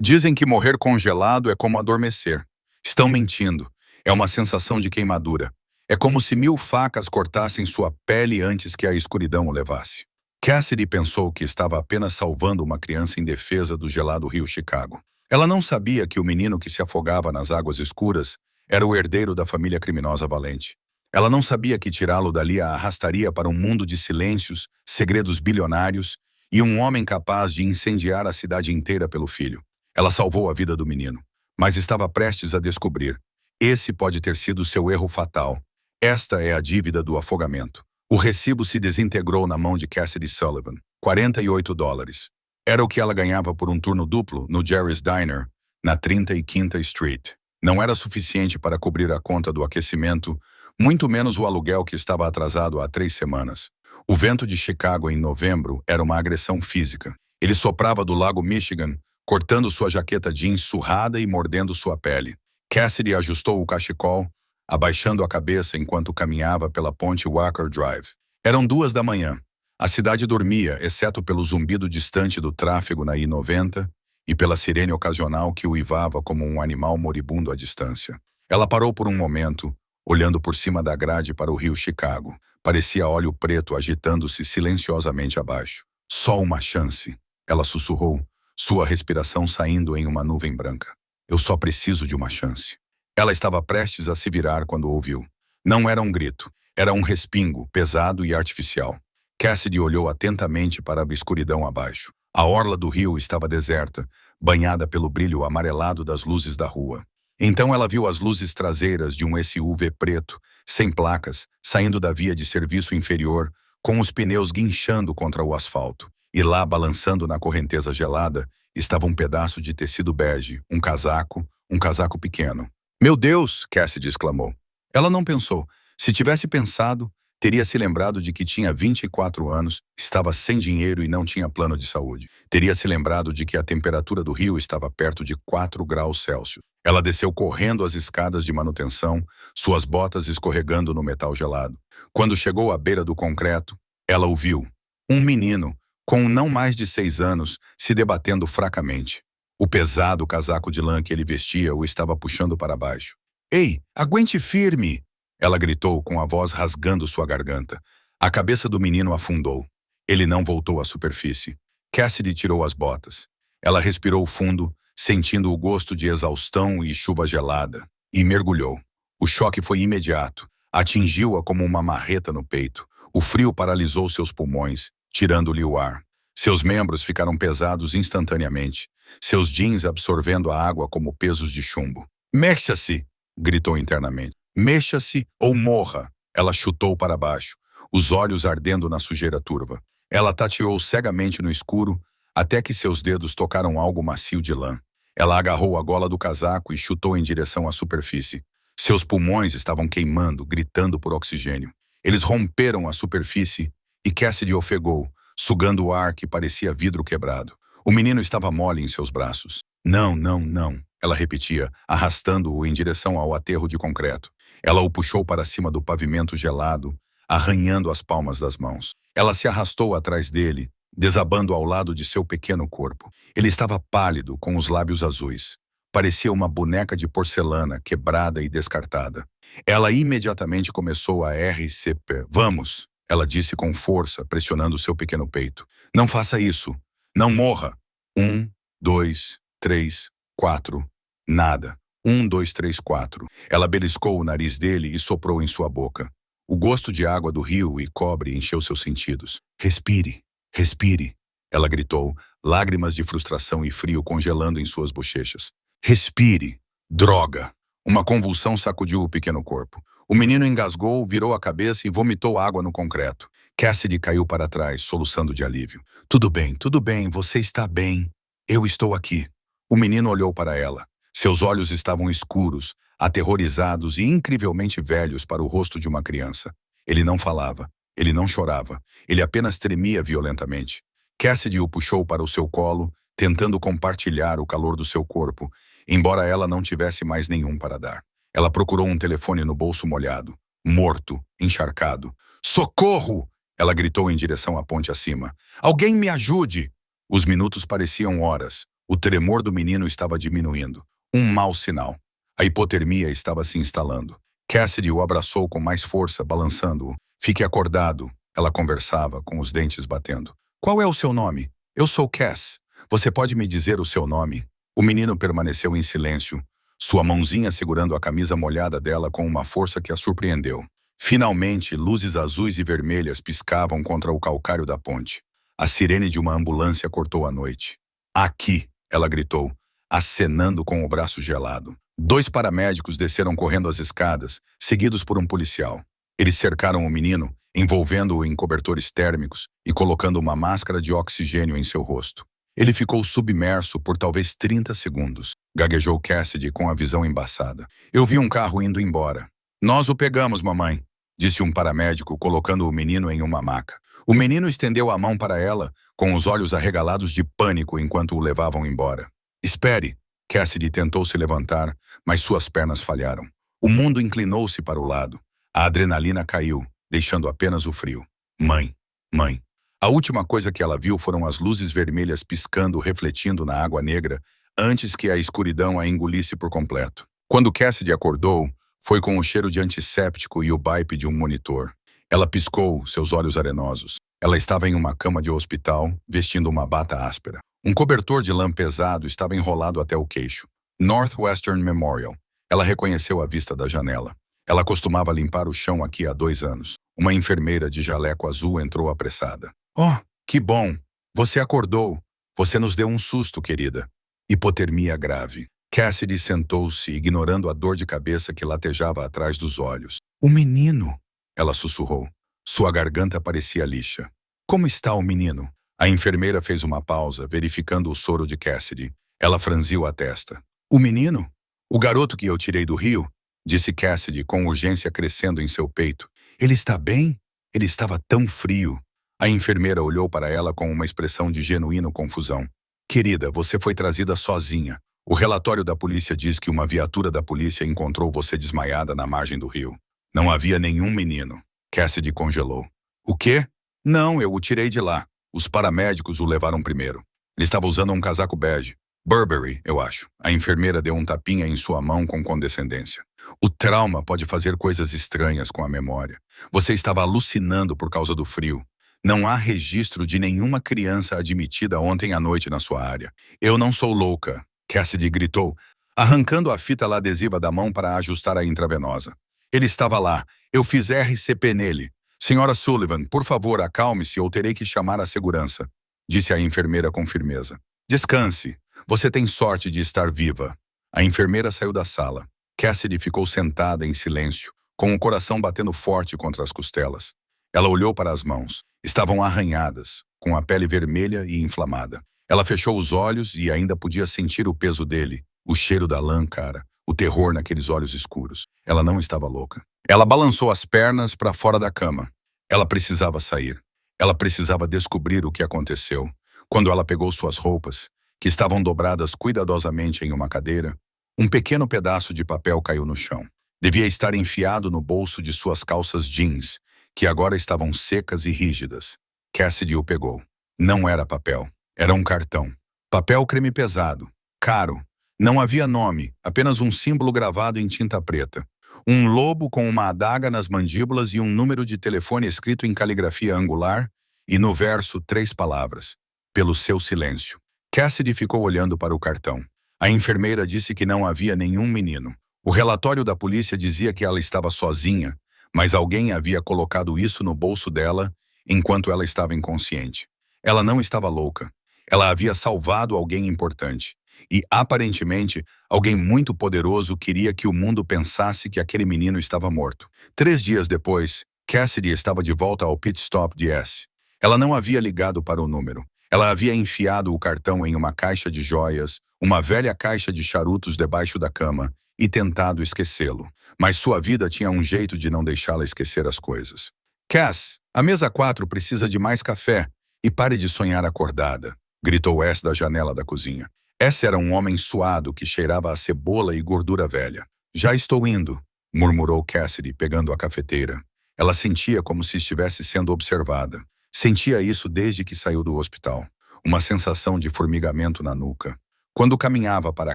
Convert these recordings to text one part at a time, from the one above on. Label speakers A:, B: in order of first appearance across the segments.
A: Dizem que morrer congelado é como adormecer. Estão mentindo. É uma sensação de queimadura. É como se 1000 facas cortassem sua pele antes que a escuridão o levasse. Cassidy pensou que estava apenas salvando uma criança indefesa do gelado rio Chicago. Ela não sabia que o menino que se afogava nas águas escuras era o herdeiro da família criminosa Valente. Ela não sabia que tirá-lo dali a arrastaria para um mundo de silêncios, segredos bilionários e um homem capaz de incendiar a cidade inteira pelo filho. Ela salvou a vida do menino, mas estava prestes a descobrir. Esse pode ter sido seu erro fatal. Esta é a dívida do afogamento. O recibo se desintegrou na mão de Cassidy Sullivan. $48. Era o que ela ganhava por um turno duplo no Jerry's Diner, na 35ª Street. Não era suficiente para cobrir a conta do aquecimento, muito menos o aluguel que estava atrasado há 3 semanas. O vento de Chicago em novembro era uma agressão física. Ele soprava do lago Michigan, cortando sua jaqueta jeans surrada e mordendo sua pele. Cassidy ajustou o cachecol, abaixando a cabeça enquanto caminhava pela ponte Walker Drive. Eram 2 da manhã. A cidade dormia, exceto pelo zumbido distante do tráfego na I-90 e pela sirene ocasional que uivava como um animal moribundo à distância. Ela parou por um momento, olhando por cima da grade para o rio Chicago. Parecia óleo preto agitando-se silenciosamente abaixo. Só uma chance, ela sussurrou, sua respiração saindo em uma nuvem branca. Eu só preciso de uma chance. Ela estava prestes a se virar quando ouviu. Não era um grito, era um respingo, pesado e artificial. Cassidy olhou atentamente para a escuridão abaixo. A orla do rio estava deserta, banhada pelo brilho amarelado das luzes da rua. Então ela viu as luzes traseiras de um SUV preto, sem placas, saindo da via de serviço inferior, com os pneus guinchando contra o asfalto. E lá, balançando na correnteza gelada, estava um pedaço de tecido bege, um casaco pequeno. Meu Deus! Cassidy exclamou. Ela não pensou. Se tivesse pensado, teria se lembrado de que tinha 24 anos, estava sem dinheiro e não tinha plano de saúde. Teria se lembrado de que a temperatura do rio estava perto de 4 graus Celsius. Ela desceu correndo as escadas de manutenção, suas botas escorregando no metal gelado. Quando chegou à beira do concreto, ela o viu. Um menino, com não mais de 6 anos, se debatendo fracamente. O pesado casaco de lã que ele vestia o estava puxando para baixo. Ei, aguente firme! Ela gritou com a voz rasgando sua garganta. A cabeça do menino afundou. Ele não voltou à superfície. Cassidy tirou as botas. Ela respirou fundo, sentindo o gosto de exaustão e chuva gelada, e mergulhou. O choque foi imediato. Atingiu-a como uma marreta no peito. O frio paralisou seus pulmões, tirando-lhe o ar. Seus membros ficaram pesados instantaneamente, seus jeans absorvendo a água como pesos de chumbo. Mexa-se! Gritou internamente. Mexa-se ou morra! Ela chutou para baixo, os olhos ardendo na sujeira turva. Ela tateou cegamente no escuro, até que seus dedos tocaram algo macio de lã. Ela agarrou a gola do casaco e chutou em direção à superfície. Seus pulmões estavam queimando, gritando por oxigênio. Eles romperam a superfície e Cassidy ofegou, sugando o ar que parecia vidro quebrado. O menino estava mole em seus braços. Não, não, não, ela repetia, arrastando-o em direção ao aterro de concreto. Ela o puxou para cima do pavimento gelado, arranhando as palmas das mãos. Ela se arrastou atrás dele, desabando ao lado de seu pequeno corpo. Ele estava pálido, com os lábios azuis. Parecia uma boneca de porcelana, quebrada e descartada. Ela imediatamente começou a RCP. Vamos! Ela disse com força, pressionando seu pequeno peito. Não faça isso. Não morra. 1, 2, 3, 4. Nada. 1, 2, 3, 4. Ela beliscou o nariz dele e soprou em sua boca. O gosto de água do rio e cobre encheu seus sentidos. Respire. Respire. Ela gritou, lágrimas de frustração e frio congelando em suas bochechas. Respire. Droga. Uma convulsão sacudiu o pequeno corpo. O menino engasgou, virou a cabeça e vomitou água no concreto. Cassidy caiu para trás, soluçando de alívio. Tudo bem, você está bem. Eu estou aqui. O menino olhou para ela. Seus olhos estavam escuros, aterrorizados e incrivelmente velhos para o rosto de uma criança. Ele não falava, ele não chorava, ele apenas tremia violentamente. Cassidy o puxou para o seu colo, tentando compartilhar o calor do seu corpo, embora ela não tivesse mais nenhum para dar. Ela procurou um telefone no bolso molhado, morto, encharcado. Socorro! Ela gritou em direção à ponte acima. Alguém me ajude! Os minutos pareciam horas. O tremor do menino estava diminuindo. Um mau sinal. A hipotermia estava se instalando. Cassidy o abraçou com mais força, balançando-o. Fique acordado. Ela conversava, com os dentes batendo. Qual é o seu nome? Eu sou Cass. Você pode me dizer o seu nome? O menino permaneceu em silêncio, sua mãozinha segurando a camisa molhada dela com uma força que a surpreendeu. Finalmente, luzes azuis e vermelhas piscavam contra o calcário da ponte. A sirene de uma ambulância cortou a noite. Aqui, ela gritou, acenando com o braço gelado. 2 paramédicos desceram correndo as escadas, seguidos por um policial. Eles cercaram o menino, envolvendo-o em cobertores térmicos e colocando uma máscara de oxigênio em seu rosto. Ele ficou submerso por talvez 30 segundos. Gaguejou Cassidy com a visão embaçada. Eu vi um carro indo embora. Nós o pegamos, mamãe, disse um paramédico, colocando o menino em uma maca. O menino estendeu a mão para ela, com os olhos arregalados de pânico enquanto o levavam embora. Espere! Cassidy tentou se levantar, mas suas pernas falharam. O mundo inclinou-se para o lado. A adrenalina caiu, deixando apenas o frio. Mãe, mãe. A última coisa que ela viu foram as luzes vermelhas piscando, refletindo na água negra, antes que a escuridão a engolisse por completo. Quando Cassidy acordou, foi com o cheiro de antisséptico e o baipe de um monitor. Ela piscou, seus olhos arenosos. Ela estava em uma cama de hospital, vestindo uma bata áspera. Um cobertor de lã pesado estava enrolado até o queixo. Northwestern Memorial. Ela reconheceu a vista da janela. Ela costumava limpar o chão aqui há 2 anos. Uma enfermeira de jaleco azul entrou apressada. Oh, que bom! Você acordou. Você nos deu um susto, querida. Hipotermia grave. Cassidy sentou-se, ignorando a dor de cabeça que latejava atrás dos olhos. O menino! Ela sussurrou. Sua garganta parecia lixa. Como está o menino? A enfermeira fez uma pausa, verificando o soro de Cassidy. Ela franziu a testa. O menino? O garoto que eu tirei do rio? Disse Cassidy, com urgência crescendo em seu peito. Ele está bem? Ele estava tão frio. A enfermeira olhou para ela com uma expressão de genuína confusão. Querida, você foi trazida sozinha. O relatório da polícia diz que uma viatura da polícia encontrou você desmaiada na margem do rio. Não havia nenhum menino. Cassidy congelou. O quê? Não, eu o tirei de lá. Os paramédicos o levaram primeiro. Ele estava usando um casaco bege. Burberry, eu acho. A enfermeira deu um tapinha em sua mão com condescendência. O trauma pode fazer coisas estranhas com a memória. Você estava alucinando por causa do frio. Não há registro de nenhuma criança admitida ontem à noite na sua área. Eu não sou louca, Cassidy gritou, arrancando a fita adesiva da mão para ajustar a intravenosa. Ele estava lá. Eu fiz RCP nele. Senhora Sullivan, por favor, acalme-se ou terei que chamar a segurança, disse a enfermeira com firmeza. Descanse. Você tem sorte de estar viva. A enfermeira saiu da sala. Cassidy ficou sentada em silêncio, com o coração batendo forte contra as costelas. Ela olhou para as mãos. Estavam arranhadas, com a pele vermelha e inflamada. Ela fechou os olhos e ainda podia sentir o peso dele, o cheiro da lã, cara, o terror naqueles olhos escuros. Ela não estava louca. Ela balançou as pernas para fora da cama. Ela precisava sair. Ela precisava descobrir o que aconteceu. Quando ela pegou suas roupas, que estavam dobradas cuidadosamente em uma cadeira, um pequeno pedaço de papel caiu no chão. Devia estar enfiado no bolso de suas calças jeans, que agora estavam secas e rígidas. Cassidy o pegou. Não era papel. Era um cartão. Papel creme pesado. Caro. Não havia nome, apenas um símbolo gravado em tinta preta. Um lobo com uma adaga nas mandíbulas e um número de telefone escrito em caligrafia angular, e no verso 3 palavras. Pelo seu silêncio. Cassidy ficou olhando para o cartão. A enfermeira disse que não havia nenhum menino. O relatório da polícia dizia que ela estava sozinha, mas alguém havia colocado isso no bolso dela enquanto ela estava inconsciente. Ela não estava louca. Ela havia salvado alguém importante. E, aparentemente, alguém muito poderoso queria que o mundo pensasse que aquele menino estava morto. 3 dias depois, Cassidy estava de volta ao pit stop de S. Ela não havia ligado para o número. Ela havia enfiado o cartão em uma caixa de joias, uma velha caixa de charutos debaixo da cama, e tentado esquecê-lo. Mas sua vida tinha um jeito de não deixá-la esquecer as coisas. Cass, a mesa 4 precisa de mais café. E pare de sonhar acordada, gritou S da janela da cozinha. S era um homem suado que cheirava a cebola e gordura velha. Já estou indo, murmurou Cassidy, pegando a cafeteira. Ela sentia como se estivesse sendo observada. Sentia isso desde que saiu do hospital. Uma sensação de formigamento na nuca. Quando caminhava para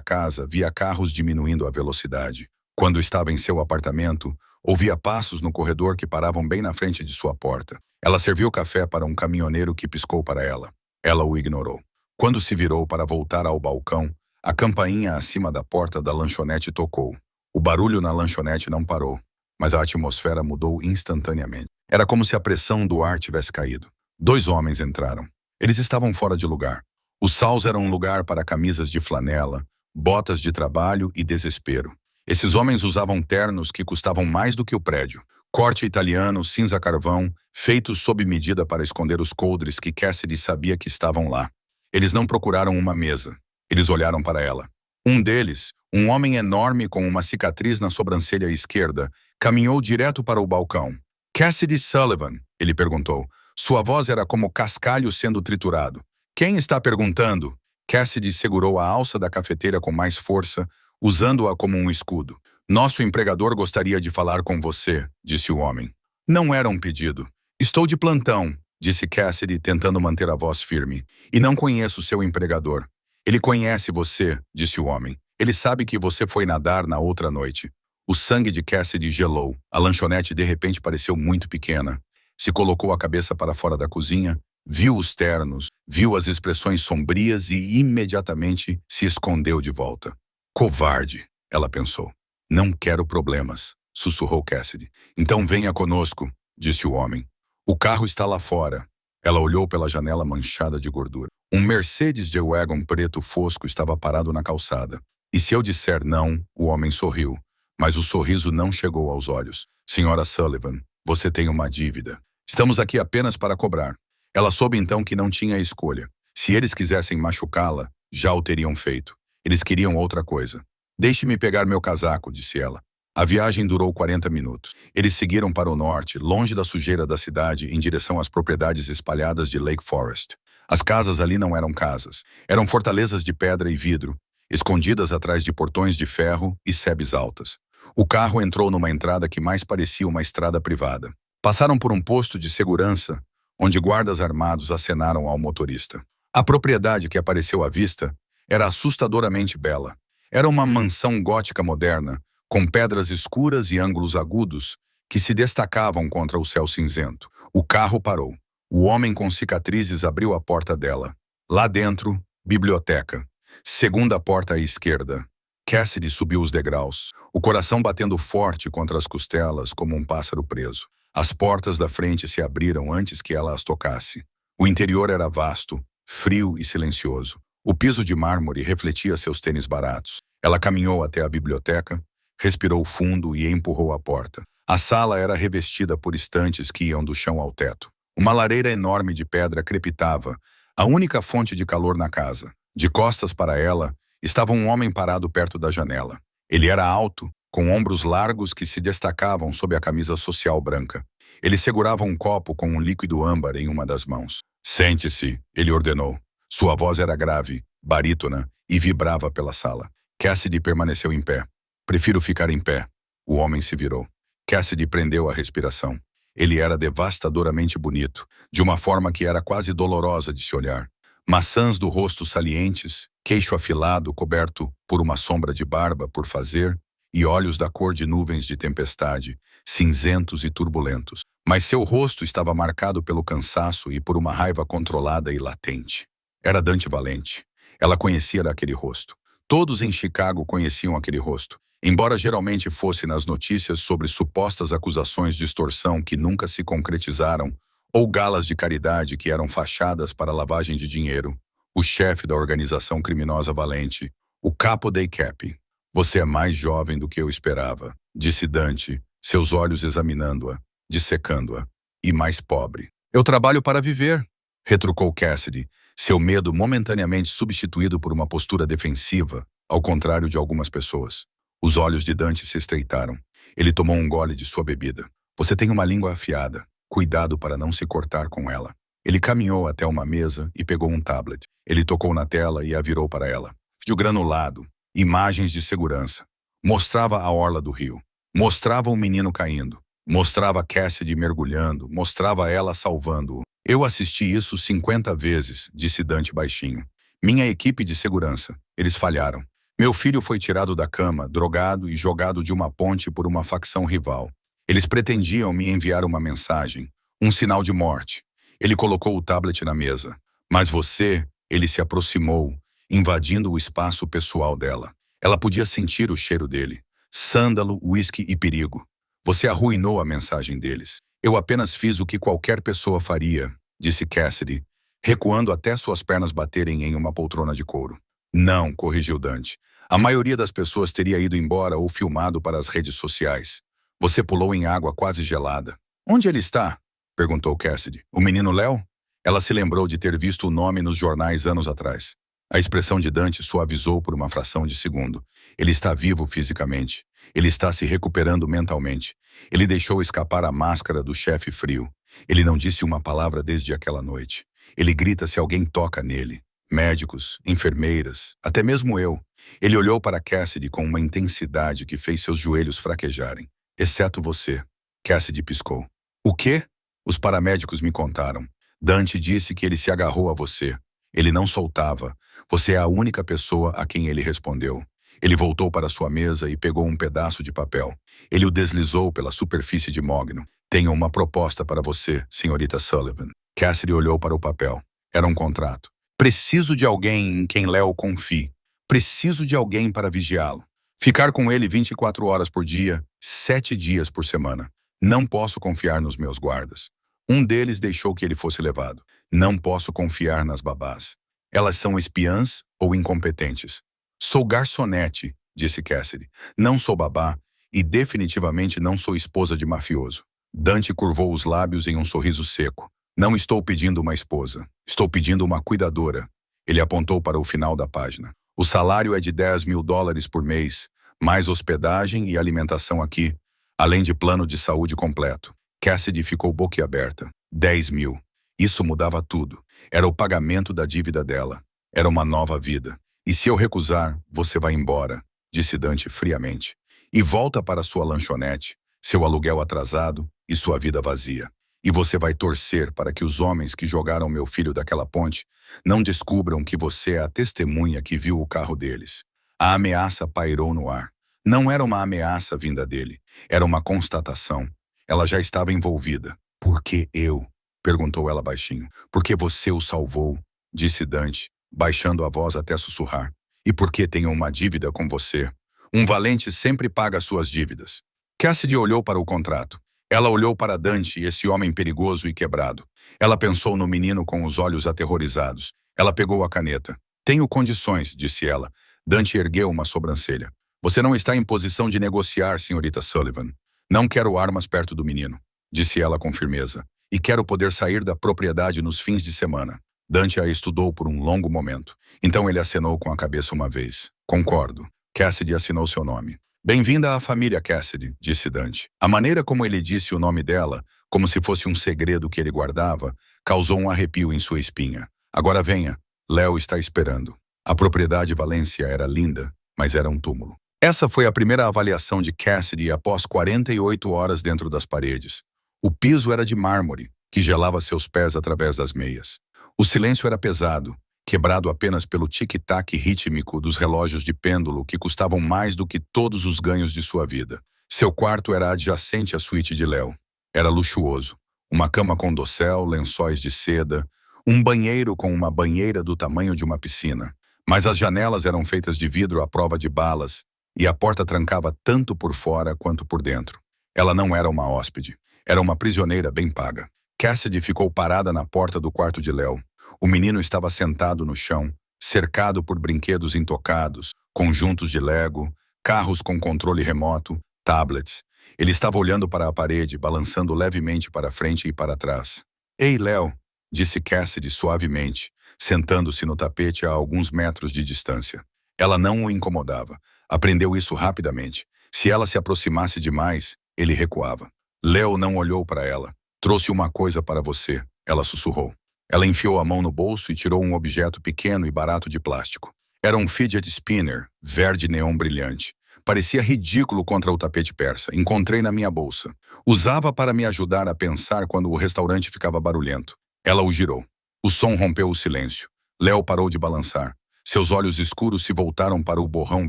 A: casa, via carros diminuindo a velocidade. Quando estava em seu apartamento, ouvia passos no corredor que paravam bem na frente de sua porta. Ela serviu café para um caminhoneiro que piscou para ela. Ela o ignorou. Quando se virou para voltar ao balcão, a campainha acima da porta da lanchonete tocou. O barulho na lanchonete não parou, mas a atmosfera mudou instantaneamente. Era como se a pressão do ar tivesse caído. 2 homens entraram. Eles estavam fora de lugar. Os Saus eram um lugar para camisas de flanela, botas de trabalho e desespero. Esses homens usavam ternos que custavam mais do que o prédio. Corte italiano, cinza carvão, feitos sob medida para esconder os coldres que Cassidy sabia que estavam lá. Eles não procuraram uma mesa. Eles olharam para ela. Um deles, um homem enorme com uma cicatriz na sobrancelha esquerda, caminhou direto para o balcão. "Cassidy Sullivan?", ele perguntou. Sua voz era como cascalho sendo triturado. "Quem está perguntando?" Cassidy segurou a alça da cafeteira com mais força, usando-a como um escudo. "Nosso empregador gostaria de falar com você", disse o homem. Não era um pedido. "Estou de plantão", disse Cassidy, tentando manter a voz firme. "E não conheço seu empregador." "Ele conhece você", disse o homem. "Ele sabe que você foi nadar na outra noite." O sangue de Cassidy gelou. A lanchonete de repente pareceu muito pequena. Se colocou a cabeça para fora da cozinha, viu os ternos, viu as expressões sombrias e imediatamente se escondeu de volta. "Covarde", ela pensou. "Não quero problemas", sussurrou Cassidy. "Então venha conosco", disse o homem. "O carro está lá fora." Ela olhou pela janela manchada de gordura. Um Mercedes G-Wagon preto fosco estava parado na calçada. "E se eu disser não?", o homem sorriu. Mas o sorriso não chegou aos olhos. "Senhora Sullivan, você tem uma dívida. Estamos aqui apenas para cobrar." Ela soube então que não tinha escolha. Se eles quisessem machucá-la, já o teriam feito. Eles queriam outra coisa. "Deixe-me pegar meu casaco", disse ela. A viagem durou 40 minutos. Eles seguiram para o norte, longe da sujeira da cidade, em direção às propriedades espalhadas de Lake Forest. As casas ali não eram casas. Eram fortalezas de pedra e vidro, escondidas atrás de portões de ferro e sebes altas. O carro entrou numa entrada que mais parecia uma estrada privada. Passaram por um posto de segurança, onde guardas armados acenaram ao motorista. A propriedade que apareceu à vista era assustadoramente bela. Era uma mansão gótica moderna, com pedras escuras e ângulos agudos que se destacavam contra o céu cinzento. O carro parou. O homem com cicatrizes abriu a porta dela. Lá dentro, biblioteca. Segunda porta à esquerda. Cassidy subiu os degraus, o coração batendo forte contra as costelas como um pássaro preso. As portas da frente se abriram antes que ela as tocasse. O interior era vasto, frio e silencioso. O piso de mármore refletia seus tênis baratos. Ela caminhou até a biblioteca, respirou fundo e empurrou a porta. A sala era revestida por estantes que iam do chão ao teto. Uma lareira enorme de pedra crepitava, a única fonte de calor na casa. De costas para ela, estava um homem parado perto da janela. Ele era alto, com ombros largos que se destacavam sob a camisa social branca. Ele segurava um copo com um líquido âmbar em uma das mãos. "Sente-se", ele ordenou. Sua voz era grave, barítona, e vibrava pela sala. Cassidy permaneceu em pé. "Prefiro ficar em pé." O homem se virou. Cassidy prendeu a respiração. Ele era devastadoramente bonito, de uma forma que era quase dolorosa de se olhar. Maçãs do rosto salientes, queixo afilado coberto por uma sombra de barba por fazer, e olhos da cor de nuvens de tempestade, cinzentos e turbulentos. Mas seu rosto estava marcado pelo cansaço e por uma raiva controlada e latente. Era Dante Valente. Ela conhecia aquele rosto. Todos em Chicago conheciam aquele rosto, embora geralmente fosse nas notícias sobre supostas acusações de extorsão que nunca se concretizaram ou galas de caridade que eram fachadas para lavagem de dinheiro. O chefe da organização criminosa Valente, o Capo dei Capi. "Você é mais jovem do que eu esperava", disse Dante, seus olhos examinando-a, dissecando-a, "e mais pobre." "Eu trabalho para viver", retrucou Cassidy, seu medo momentaneamente substituído por uma postura defensiva, ao contrário de algumas pessoas. Os olhos de Dante se estreitaram. Ele tomou um gole de sua bebida. "Você tem uma língua afiada. Cuidado para não se cortar com ela." Ele caminhou até uma mesa e pegou um tablet. Ele tocou na tela e a virou para ela. Vídeo granulado, imagens de segurança. Mostrava a orla do rio. Mostrava um menino caindo. Mostrava Cassidy mergulhando. Mostrava ela salvando-o. "Eu assisti isso 50 vezes", disse Dante baixinho. Minha equipe de segurança. Eles falharam. Meu filho foi tirado da cama, drogado e jogado de uma ponte por uma facção rival. Eles pretendiam me enviar uma mensagem, um sinal de morte. Ele colocou o tablet na mesa. Mas você, ele se aproximou, invadindo o espaço pessoal dela. Ela podia sentir o cheiro dele. Sândalo, uísque e perigo. Você arruinou a mensagem deles. Eu apenas fiz o que qualquer pessoa faria, disse Cassidy, recuando até suas pernas baterem em uma poltrona de couro. Não, corrigiu Dante. A maioria das pessoas teria ido embora ou filmado para as redes sociais. Você pulou em água quase gelada. Onde ele está? Perguntou Cassidy. O menino Léo? Ela se lembrou de ter visto o nome nos jornais anos atrás. A expressão de Dante suavizou por uma fração de segundo. Ele está vivo fisicamente. Ele está se recuperando mentalmente. Ele deixou escapar a máscara do chefe frio. Ele não disse uma palavra desde aquela noite. Ele grita se alguém toca nele. Médicos, enfermeiras, até mesmo eu. Ele olhou para Cassidy com uma intensidade que fez seus joelhos fraquejarem. Exceto você. Cassidy piscou. O quê? Os paramédicos me contaram. Dante disse que ele se agarrou a você. Ele não soltava. Você é a única pessoa a quem ele respondeu. Ele voltou para sua mesa e pegou um pedaço de papel. Ele o deslizou pela superfície de mogno. Tenho uma proposta para você, senhorita Sullivan. Cassidy olhou para o papel. Era um contrato. Preciso de alguém em quem Léo confie. Preciso de alguém para vigiá-lo. Ficar com ele 24 horas por dia, 7 dias por semana. Não posso confiar nos meus guardas. Um deles deixou que ele fosse levado. Não posso confiar nas babás. Elas são espiãs ou incompetentes. Sou garçonete, disse Cassidy. Não sou babá e definitivamente não sou esposa de mafioso. Dante curvou os lábios em um sorriso seco. Não estou pedindo uma esposa. Estou pedindo uma cuidadora. Ele apontou para o final da página. O salário é de $10.000 por mês, mais hospedagem e alimentação aqui, além de plano de saúde completo. Cassidy ficou boquiaberta. 10 mil. Isso mudava tudo. Era o pagamento da dívida dela. Era uma nova vida. E se eu recusar, você vai embora, disse Dante friamente. E volta para sua lanchonete, seu aluguel atrasado e sua vida vazia. E você vai torcer para que os homens que jogaram meu filho daquela ponte não descubram que você é a testemunha que viu o carro deles. A ameaça pairou no ar. Não era uma ameaça vinda dele. Era uma constatação. Ela já estava envolvida. Por que eu? Perguntou ela baixinho. Porque você o salvou, disse Dante, baixando a voz até sussurrar. E porque tenho uma dívida com você. Um valente sempre paga suas dívidas. Cassidy olhou para o contrato. Ela olhou para Dante, esse homem perigoso e quebrado. Ela pensou no menino com os olhos aterrorizados. Ela pegou a caneta. Tenho condições, disse ela. Dante ergueu uma sobrancelha. Você não está em posição de negociar, senhorita Sullivan. Não quero armas perto do menino, disse ela com firmeza. E quero poder sair da propriedade nos fins de semana. Dante a estudou por um longo momento. Então ele acenou com a cabeça uma vez. Concordo. Cassidy assinou seu nome. Bem-vinda à família Cassidy, disse Dante. A maneira como ele disse o nome dela, como se fosse um segredo que ele guardava, causou um arrepio em sua espinha. Agora venha. Léo está esperando. A propriedade Valência era linda, mas era um túmulo. Essa foi a primeira avaliação de Cassidy após 48 horas dentro das paredes. O piso era de mármore, que gelava seus pés através das meias. O silêncio era pesado, quebrado apenas pelo tic-tac rítmico dos relógios de pêndulo que custavam mais do que todos os ganhos de sua vida. Seu quarto era adjacente à suíte de Léo. Era luxuoso. Uma cama com dossel, lençóis de seda, um banheiro com uma banheira do tamanho de uma piscina. Mas as janelas eram feitas de vidro à prova de balas, e a porta trancava tanto por fora quanto por dentro. Ela não era uma hóspede. Era uma prisioneira bem paga. Cassidy ficou parada na porta do quarto de Léo. O menino estava sentado no chão, cercado por brinquedos intocados, conjuntos de Lego, carros com controle remoto, tablets. Ele estava olhando para a parede, balançando levemente para frente e para trás. Ei, Léo, disse Cassidy suavemente, sentando-se no tapete a alguns metros de distância. Ela não o incomodava. Aprendeu isso rapidamente. Se ela se aproximasse demais, ele recuava. Léo não olhou para ela. Trouxe uma coisa para você, ela sussurrou. Ela enfiou a mão no bolso e tirou um objeto pequeno e barato de plástico. Era um fidget spinner, verde neon brilhante. Parecia ridículo contra o tapete persa. Encontrei na minha bolsa. Usava para me ajudar a pensar quando o restaurante ficava barulhento. Ela o girou. O som rompeu o silêncio. Léo parou de balançar. Seus olhos escuros se voltaram para o borrão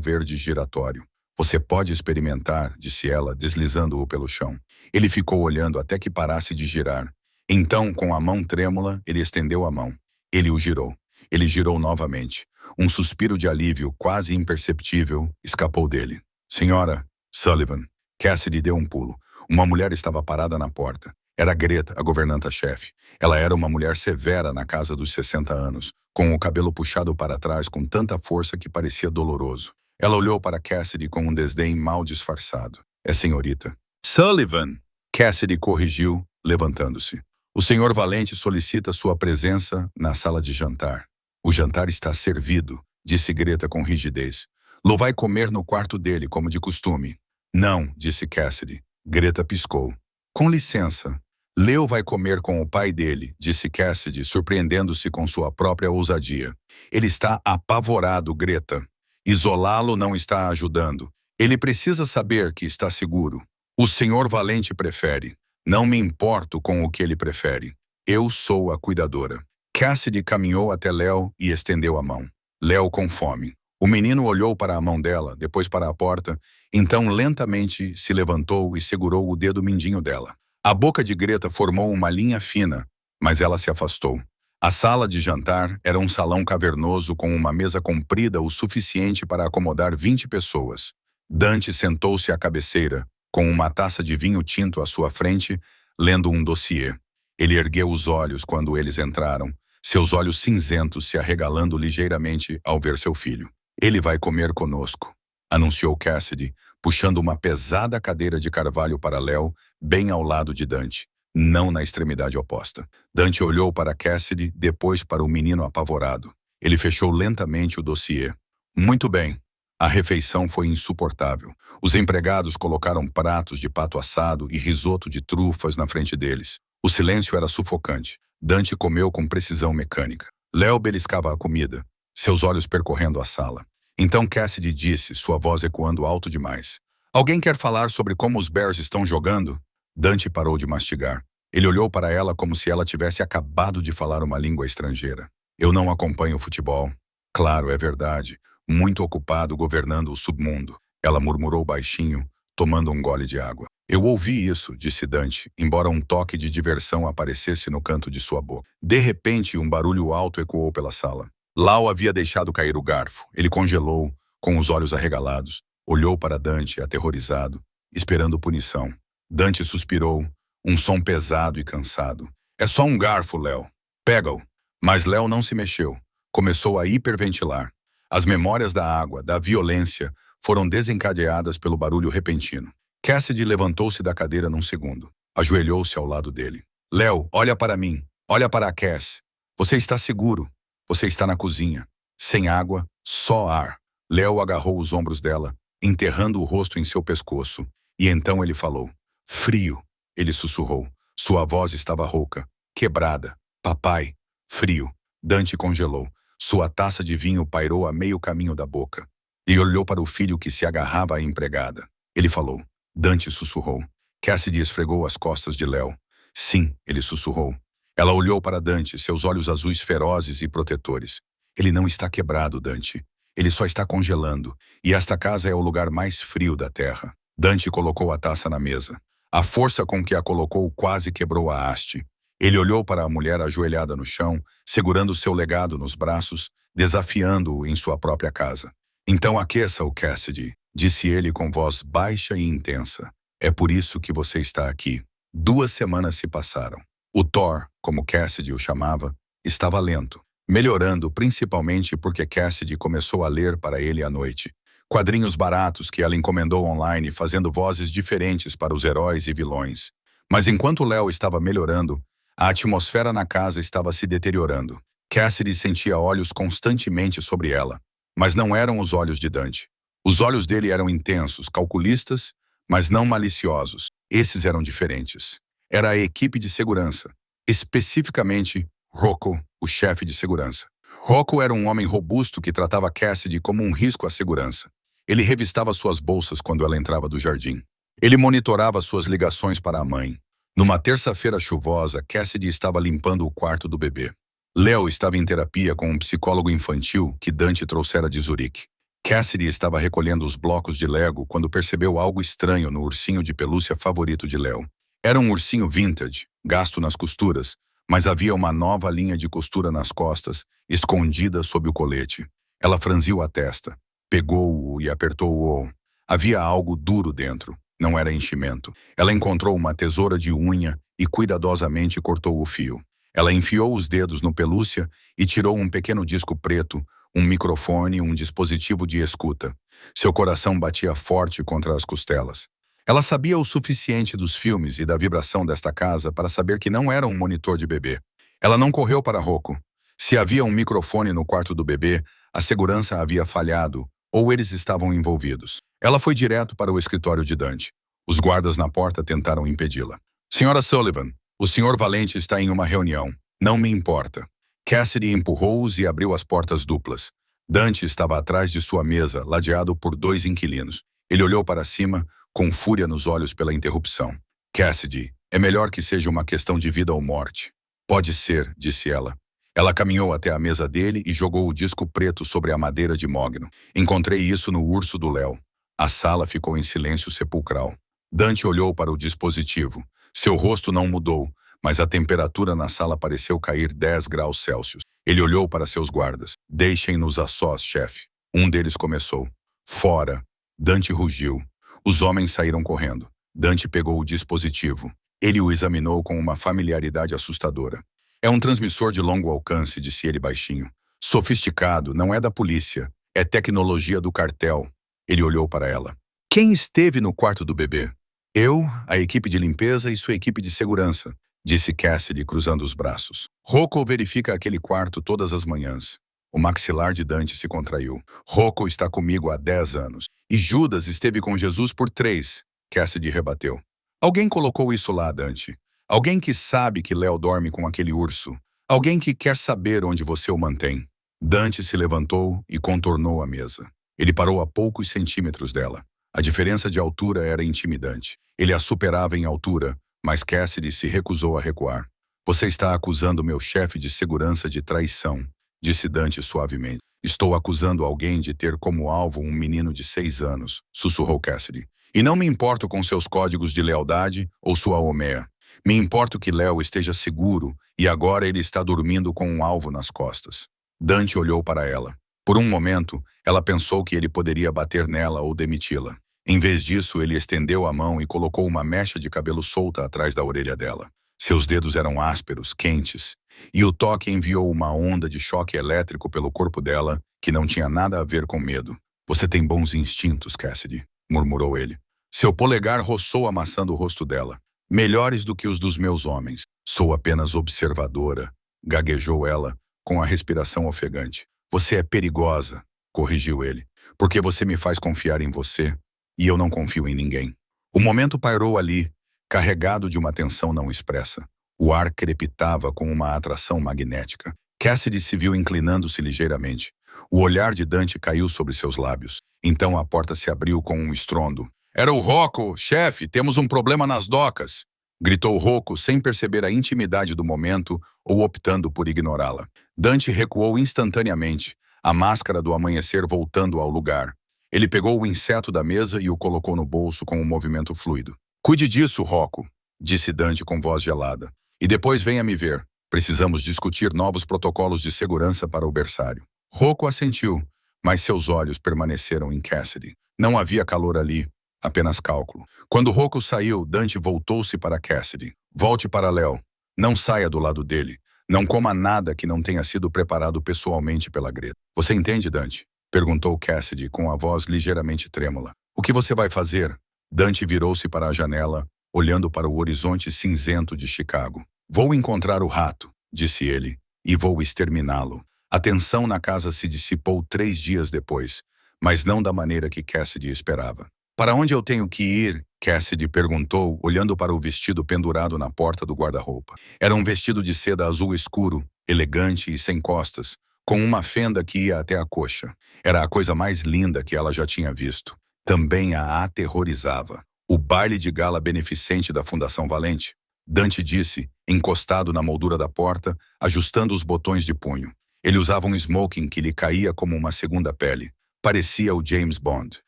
A: verde giratório. Você pode experimentar, disse ela, deslizando-o pelo chão. Ele ficou olhando até que parasse de girar. Então, com a mão trêmula, ele estendeu a mão. Ele o girou. Ele girou novamente. Um suspiro de alívio, quase imperceptível, escapou dele. Senhora Sullivan. Cassidy deu um pulo. Uma mulher estava parada na porta. Era Greta, a governanta-chefe. Ela era uma mulher severa na casa dos 60 anos, com o cabelo puxado para trás com tanta força que parecia doloroso. Ela olhou para Cassidy com um desdém mal disfarçado. É senhorita Sullivan. Cassidy corrigiu, levantando-se. O senhor Valente solicita sua presença na sala de jantar. O jantar está servido, disse Greta com rigidez. Lou vai comer no quarto dele, como de costume. Não, disse Cassidy. Greta piscou. Com licença. Leo vai comer com o pai dele, disse Cassidy, surpreendendo-se com sua própria ousadia. Ele está apavorado, Greta. Isolá-lo não está ajudando. Ele precisa saber que está seguro. O senhor Valente prefere. Não me importo com o que ele prefere. Eu sou a cuidadora. Cassidy caminhou até Leo e estendeu a mão. Leo com fome. O menino olhou para a mão dela, depois para a porta, então lentamente se levantou e segurou o dedo mindinho dela. A boca de Greta formou uma linha fina, mas ela se afastou. A sala de jantar era um salão cavernoso com uma mesa comprida o suficiente para acomodar 20 pessoas. Dante sentou-se à cabeceira, com uma taça de vinho tinto à sua frente, lendo um dossiê. Ele ergueu os olhos quando eles entraram, seus olhos cinzentos se arregalando ligeiramente ao ver seu filho. Ele vai comer conosco, anunciou Cassidy, puxando uma pesada cadeira de carvalho para Leo, bem ao lado de Dante, não na extremidade oposta. Dante olhou para Cassidy, depois para o menino apavorado. Ele fechou lentamente o dossiê. Muito bem. A refeição foi insuportável. Os empregados colocaram pratos de pato assado e risoto de trufas na frente deles. O silêncio era sufocante. Dante comeu com precisão mecânica. Leo beliscava a comida, seus olhos percorrendo a sala. Então Cassidy disse, sua voz ecoando alto demais. Alguém quer falar sobre como os Bears estão jogando? Dante parou de mastigar. Ele olhou para ela como se ela tivesse acabado de falar uma língua estrangeira. Eu não acompanho futebol. Claro, é verdade. Muito ocupado governando o submundo. Ela murmurou baixinho, tomando um gole de água. Eu ouvi isso, disse Dante, embora um toque de diversão aparecesse no canto de sua boca. De repente, um barulho alto ecoou pela sala. Lau havia deixado cair o garfo. Ele congelou, com os olhos arregalados. Olhou para Dante, aterrorizado, esperando punição. Dante suspirou, um som pesado e cansado. É só um garfo, Léo. Pega-o. Mas Léo não se mexeu. Começou a hiperventilar. As memórias da água, da violência, foram desencadeadas pelo barulho repentino. Cassidy levantou-se da cadeira num segundo. Ajoelhou-se ao lado dele. Léo, olha para mim. Olha para a Cass. Você está seguro. Você está na cozinha. Sem água, só ar. Léo agarrou os ombros dela, enterrando o rosto em seu pescoço. E então ele falou. Frio. Ele sussurrou. Sua voz estava rouca, quebrada. Papai. Frio. Dante congelou. Sua taça de vinho pairou a meio caminho da boca. E olhou para o filho que se agarrava à empregada. Ele falou. Dante sussurrou. Cassidy esfregou as costas de Léo. Sim, ele sussurrou. Ela olhou para Dante, seus olhos azuis ferozes e protetores. Ele não está quebrado, Dante. Ele só está congelando. E esta casa é o lugar mais frio da terra. Dante colocou a taça na mesa. A força com que a colocou quase quebrou a haste. Ele olhou para a mulher ajoelhada no chão, segurando seu legado nos braços, desafiando-o em sua própria casa. Então aqueça-o, Cassidy, disse ele com voz baixa e intensa. É por isso que você está aqui. 2 semanas se passaram. O Thor, como Cassidy o chamava, estava lento, melhorando principalmente porque Cassidy começou a ler para ele à noite. Quadrinhos baratos que ela encomendou online fazendo vozes diferentes para os heróis e vilões. Mas enquanto Léo estava melhorando, a atmosfera na casa estava se deteriorando. Cassidy sentia olhos constantemente sobre ela, mas não eram os olhos de Dante. Os olhos dele eram intensos, calculistas, mas não maliciosos. Esses eram diferentes. Era a equipe de segurança, especificamente Rocco, o chefe de segurança. Rocco era um homem robusto que tratava Cassidy como um risco à segurança. Ele revistava suas bolsas quando ela entrava do jardim. Ele monitorava suas ligações para a mãe. Numa terça-feira chuvosa, Cassidy estava limpando o quarto do bebê. Leo estava em terapia com um psicólogo infantil que Dante trouxera de Zurique. Cassidy estava recolhendo os blocos de Lego quando percebeu algo estranho no ursinho de pelúcia favorito de Leo. Era um ursinho vintage, gasto nas costuras, mas havia uma nova linha de costura nas costas, escondida sob o colete. Ela franziu a testa, pegou-o e apertou-o. Havia algo duro dentro, não era enchimento. Ela encontrou uma tesoura de unha e cuidadosamente cortou o fio. Ela enfiou os dedos no pelúcia e tirou um pequeno disco preto, um microfone e um dispositivo de escuta. Seu coração batia forte contra as costelas. Ela sabia o suficiente dos filmes e da vibração desta casa para saber que não era um monitor de bebê. Ela não correu para Rocco. Se havia um microfone no quarto do bebê, a segurança havia falhado, ou eles estavam envolvidos. Ela foi direto para o escritório de Dante. Os guardas na porta tentaram impedi-la. Senhora Sullivan, o Sr. Valente está em uma reunião. Não me importa. Cassidy empurrou-os e abriu as portas duplas. Dante estava atrás de sua mesa, ladeado por 2 inquilinos. Ele olhou para cima, com fúria nos olhos pela interrupção. Cassidy, é melhor que seja uma questão de vida ou morte. Pode ser, disse ela. Ela caminhou até a mesa dele e jogou o disco preto sobre a madeira de mogno. Encontrei isso no urso do Léo. A sala ficou em silêncio sepulcral. Dante olhou para o dispositivo. Seu rosto não mudou, mas a temperatura na sala pareceu cair 10 graus Celsius. Ele olhou para seus guardas. Deixem-nos a sós, chefe. Um deles começou. Fora. Dante rugiu. Os homens saíram correndo. Dante pegou o dispositivo. Ele o examinou com uma familiaridade assustadora. É um transmissor de longo alcance, disse ele baixinho. Sofisticado, não é da polícia. É tecnologia do cartel. Ele olhou para ela. Quem esteve no quarto do bebê? Eu, a equipe de limpeza e sua equipe de segurança, disse Cassidy cruzando os braços. Rocco verifica aquele quarto todas as manhãs. O maxilar de Dante se contraiu. Rocco está comigo há 10 anos. E Judas esteve com Jesus por 3, Cassidy rebateu. Alguém colocou isso lá, Dante. Alguém que sabe que Léo dorme com aquele urso. Alguém que quer saber onde você o mantém. Dante se levantou e contornou a mesa. Ele parou a poucos centímetros dela. A diferença de altura era intimidante. Ele a superava em altura, mas Cassidy se recusou a recuar. Você está acusando meu chefe de segurança de traição, disse Dante suavemente. Estou acusando alguém de ter como alvo um menino de 6 anos, sussurrou Cassidy. E não me importo com seus códigos de lealdade ou sua homéa. Me importo que Léo esteja seguro e agora ele está dormindo com um alvo nas costas. Dante olhou para ela. Por um momento, ela pensou que ele poderia bater nela ou demiti-la. Em vez disso, ele estendeu a mão e colocou uma mecha de cabelo solta atrás da orelha dela. Seus dedos eram ásperos, quentes, e o toque enviou uma onda de choque elétrico pelo corpo dela que não tinha nada a ver com medo. Você tem bons instintos, Cassidy, murmurou ele. Seu polegar roçou a maçã do rosto dela. Melhores do que os dos meus homens. Sou apenas observadora, gaguejou ela, com a respiração ofegante. Você é perigosa, corrigiu ele, porque você me faz confiar em você, e eu não confio em ninguém. O momento pairou ali, carregado de uma tensão não expressa. O ar crepitava com uma atração magnética. Cassidy se viu inclinando-se ligeiramente. O olhar de Dante caiu sobre seus lábios. Então a porta se abriu com um estrondo. Era o Rocco, chefe, temos um problema nas docas, gritou Rocco sem perceber a intimidade do momento ou optando por ignorá-la. Dante recuou instantaneamente, a máscara do amanhecer voltando ao lugar. Ele pegou o inseto da mesa e o colocou no bolso com um movimento fluido. Cuide disso, Rocco, disse Dante com voz gelada. E depois venha me ver. Precisamos discutir novos protocolos de segurança para o berçário. Rocco assentiu, mas seus olhos permaneceram em Cassidy. Não havia calor ali, apenas cálculo. Quando Rocco saiu, Dante voltou-se para Cassidy. Volte para Léo. Não saia do lado dele. Não coma nada que não tenha sido preparado pessoalmente pela Greta. Você entende, Dante? Perguntou Cassidy com a voz ligeiramente trêmula. O que você vai fazer? Dante virou-se para a janela, olhando para o horizonte cinzento de Chicago. Vou encontrar o rato, disse ele, e vou exterminá-lo. A tensão na casa se dissipou 3 dias depois, mas não da maneira que Cassidy esperava. Para onde eu tenho que ir? Cassidy perguntou, olhando para o vestido pendurado na porta do guarda-roupa. Era um vestido de seda azul escuro, elegante e sem costas, com uma fenda que ia até a coxa. Era a coisa mais linda que ela já tinha visto. Também a aterrorizava. O baile de gala beneficente da Fundação Valente. Dante disse, encostado na moldura da porta, ajustando os botões de punho. Ele usava um smoking que lhe caía como uma segunda pele. Parecia o James Bond.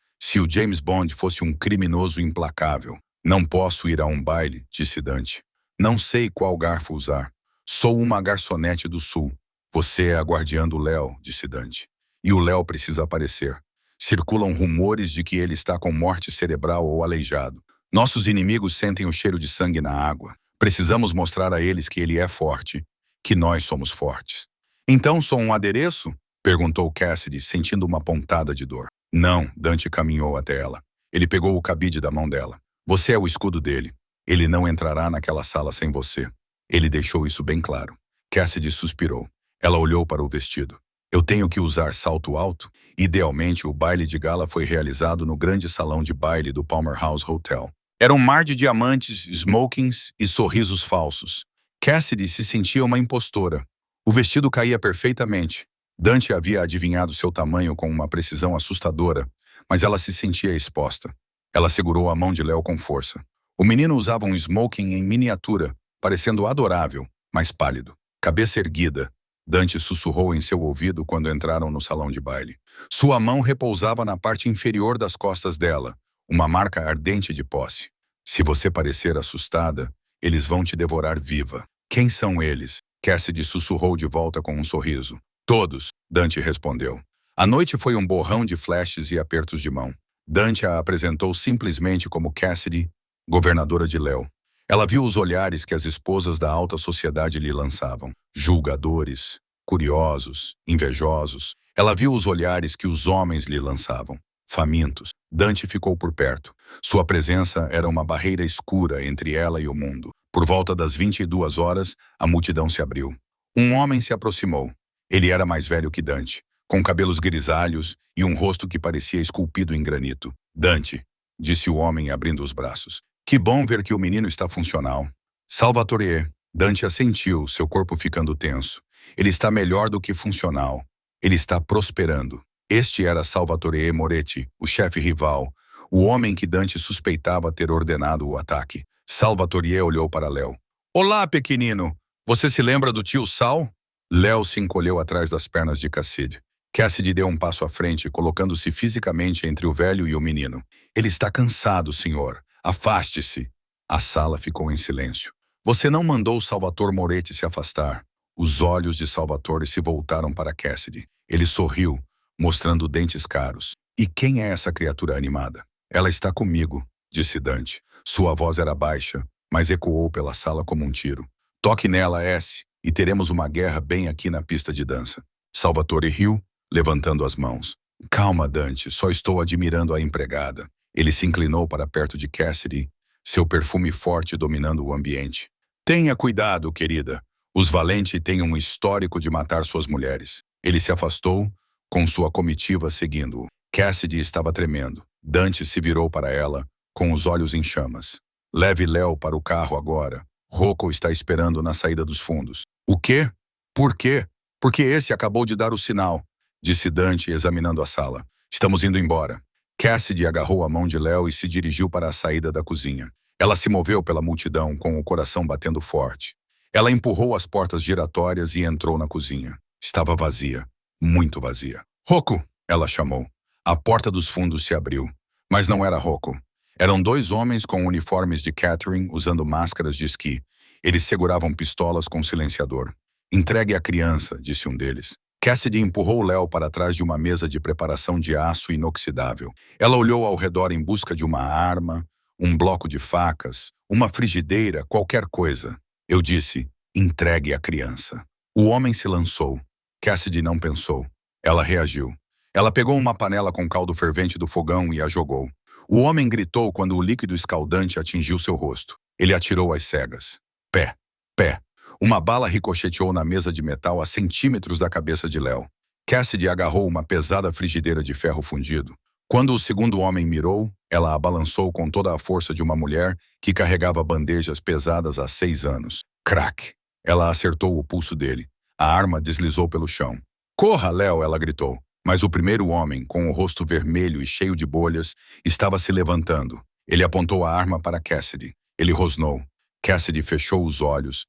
A: Se o James Bond fosse um criminoso implacável. Não posso ir a um baile, disse Dante. Não sei qual garfo usar. Sou uma garçonete do sul. Você é a guardiã do Léo, disse Dante. E o Léo precisa aparecer. Circulam rumores de que ele está com morte cerebral ou aleijado. Nossos inimigos sentem o cheiro de sangue na água. Precisamos mostrar a eles que ele é forte, que nós somos fortes. Então sou um adereço? Perguntou Cassidy, sentindo uma pontada de dor. Não, Dante caminhou até ela. Ele pegou o cabide da mão dela. Você é o escudo dele. Ele não entrará naquela sala sem você. Ele deixou isso bem claro. Cassidy suspirou. Ela olhou para o vestido. Eu tenho que usar salto alto? Idealmente, o baile de gala foi realizado no grande salão de baile do Palmer House Hotel. Era um mar de diamantes, smokings e sorrisos falsos. Cassidy se sentia uma impostora. O vestido caía perfeitamente. Dante havia adivinhado seu tamanho com uma precisão assustadora, mas ela se sentia exposta. Ela segurou a mão de Léo com força. O menino usava um smoking em miniatura, parecendo adorável, mas pálido. Cabeça erguida. Dante sussurrou em seu ouvido quando entraram no salão de baile. Sua mão repousava na parte inferior das costas dela, uma marca ardente de posse. Se você parecer assustada, eles vão te devorar viva. Quem são eles? Cassidy sussurrou de volta com um sorriso. Todos, Dante respondeu. A noite foi um borrão de flashes e apertos de mão. Dante a apresentou simplesmente como Cassidy, governadora de Léo. Ela viu os olhares que as esposas da alta sociedade lhe lançavam. Julgadores, curiosos, invejosos. Ela viu os olhares que os homens lhe lançavam. Famintos. Dante ficou por perto. Sua presença era uma barreira escura entre ela e o mundo. Por volta das 22 horas, a multidão se abriu. Um homem se aproximou. Ele era mais velho que Dante, com cabelos grisalhos e um rosto que parecia esculpido em granito. Dante, disse o homem abrindo os braços. Que bom ver que o menino está funcional. Salvatore, Dante assentiu, seu corpo ficando tenso. Ele está melhor do que funcional. Ele está prosperando. Este era Salvatore Moretti, o chefe rival, o homem que Dante suspeitava ter ordenado o ataque. Salvatore olhou para Léo. Olá, pequenino. Você se lembra do tio Sal? Léo se encolheu atrás das pernas de Cassidy. Cassidy deu um passo à frente, colocando-se fisicamente entre o velho e o menino. Ele está cansado, senhor. Afaste-se. A sala ficou em silêncio. Você não mandou Salvatore Moretti se afastar. Os olhos de Salvatore se voltaram para Cassidy. Ele sorriu, mostrando dentes caros. E quem é essa criatura animada? Ela está comigo, disse Dante. Sua voz era baixa, mas ecoou pela sala como um tiro. Toque nela, S, e teremos uma guerra bem aqui na pista de dança. Salvatore riu, levantando as mãos. Calma, Dante, só estou admirando a empregada. Ele se inclinou para perto de Cassidy, seu perfume forte dominando o ambiente. Tenha cuidado, querida. Os Valente têm um histórico de matar suas mulheres. Ele se afastou, com sua comitiva seguindo-o. Cassidy estava tremendo. Dante se virou para ela, com os olhos em chamas. Leve Léo para o carro agora. Rocco está esperando na saída dos fundos. O quê? Por quê? Porque esse acabou de dar o sinal, disse Dante, examinando a sala. Estamos indo embora. Cassidy agarrou a mão de Léo e se dirigiu para a saída da cozinha. Ela se moveu pela multidão, com o coração batendo forte. Ela empurrou as portas giratórias e entrou na cozinha. Estava vazia, muito vazia. Rocco, ela chamou. A porta dos fundos se abriu. Mas não era Rocco. Eram dois homens com uniformes de catering usando máscaras de esqui. Eles seguravam pistolas com silenciador. Entregue a criança, disse um deles. Cassidy empurrou Léo para trás de uma mesa de preparação de aço inoxidável. Ela olhou ao redor em busca de uma arma, um bloco de facas, uma frigideira, qualquer coisa. Eu disse, entregue a criança. O homem se lançou. Cassidy não pensou. Ela reagiu. Ela pegou uma panela com caldo fervente do fogão e a jogou. O homem gritou quando o líquido escaldante atingiu seu rosto. Ele atirou às cegas. Pé, pé. Uma bala ricocheteou na mesa de metal a centímetros da cabeça de Léo. Cassidy agarrou uma pesada frigideira de ferro fundido. Quando o segundo homem mirou, ela a balançou com toda a força de uma mulher que carregava bandejas pesadas há 6 anos. Crack! Ela acertou o pulso dele. A arma deslizou pelo chão. Corra, Léo! Ela gritou. Mas o primeiro homem, com o rosto vermelho e cheio de bolhas, estava se levantando. Ele apontou a arma para Cassidy. Ele rosnou. Cassidy fechou os olhos,